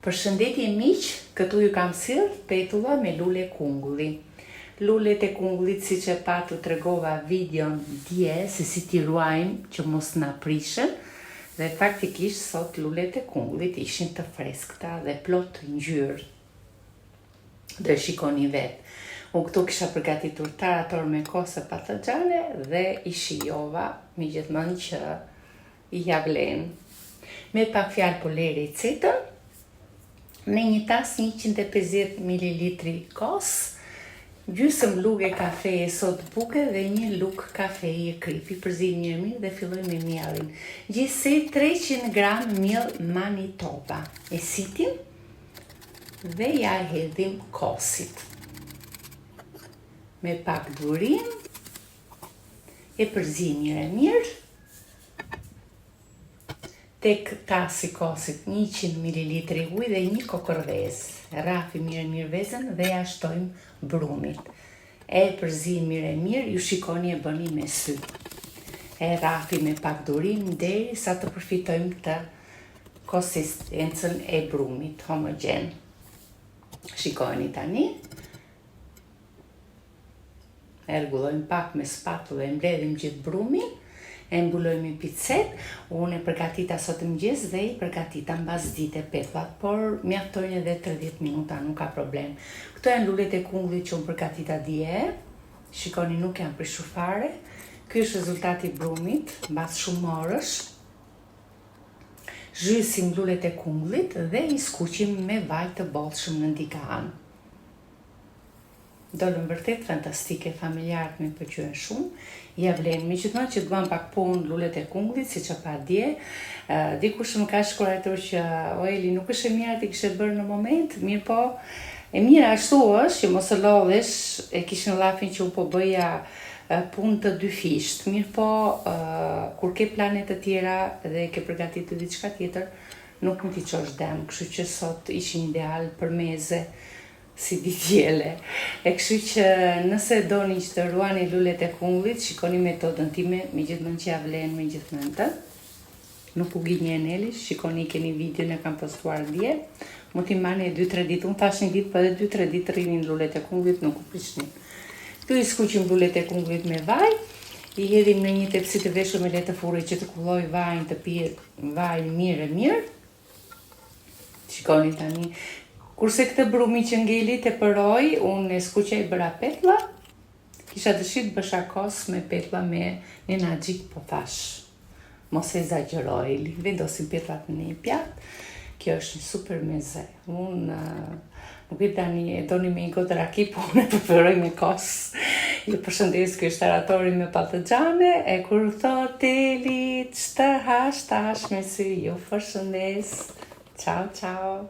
Përshëndetje miq, këtu ju kam sill petulla me lule kungulli. Lulet e kungullit, siç e patu tregova videon dje se si t'i ruajmë që mos na prishen, dhe faktikisht sot lulet e kungullit ishin të freskëta dhe plot ngjyrë. Dhe shikoni vetë. Unë këtu kisha përgatitur tarator me kose patlıgjane dhe i shijova megjithmonë që i javlen. Me pak fjalë po le recetën. Në një tas 150 ml kos, gjysëm lugë kafeje sot buke dhe një lugë kafeje kripi. Përzim mirë dhe filloj me mielin. Gjithsej 300 gram miell Manitoba. E sitim dhe ja e hedhim kosit. Me pak durim, e përzim mirë. Tek tasi kosit 100 ml ujë dhe një kokërvez. Rafi mirë vezën dhe ja shtojmë brumit. E përzim mirë, ju shikoni e bëni me sy. E rafi me pak durim derisa të përfitojmë të konsistencën e brumit homogen. Shikoni tani. E rregullojmë pak me spatullë e mbledhim gjithë brumin. E mbulojmë picet, unë e përgatita sot mëngjes dhe i përgatita mbas dite petullat, por mjaftojnë edhe 30 minuta, nuk ka problem. Këto janë lulet e kungullit që unë përgatita dje, shikoni nuk janë prishur fare. Ky është rezultati i brumit, mbas shumë orësh. Zhysim lulet e kungullit dhe i skuqim me vaj të bollshëm në digan. Dolën vërtet fantastike, familjarët më pëlqyen shumë. Ja vlen, megjithatë që duan pak punë lulet e kungullit, siç e pa dje. Dikush më ka shkruar që Eli nuk është e mirë ti kishe bërë në moment, mirë po. E mira ashtu është që mos e lodhesh, e kishin llafin që u po bëja punë të dy fisht. Mirë po, kur ke plane të tjera dhe ke përgatitur diçka tjetër, nuk mund t'i çosh dëm, kështu që sot ishin ideal për meze. Si ditjele. E kështu që nëse doni që të ruani lulet e kungullit, shikoni metodën time, megjithmonë që ja vlen megjithmonë. Nuk u gënjen Eli, shikoni keni videon e kam postuar dje. Mund t'i marrni 2-3 ditë, unë thash një ditë, po edhe 2-3 ditë rrinin lulet e kungullit, nuk u prishnin. Këtu i skuqim lulet e kungullit me vaj, i hedhim në një tepsi të veshur me letë furre që të kulloj vajin, të pirë vajin mirë. Shikoni tani. Kurse këtë brumi që ngeli të përoj, unë e skuqej bëra petlla, kisha dëshirë të bësha kos me petlla me një naxhik, po thash, mos e exagjeroj, vendosim petllat në një pjatë, kjo është një super meze. Unë nuk e tani e doni me një gotë raki, po unë e preferoj me kos. Ju përshëndes, ky është taratori me patlıgjane, e kur thot Eli, ç'të hash me sy, ju përshëndes. Ciao.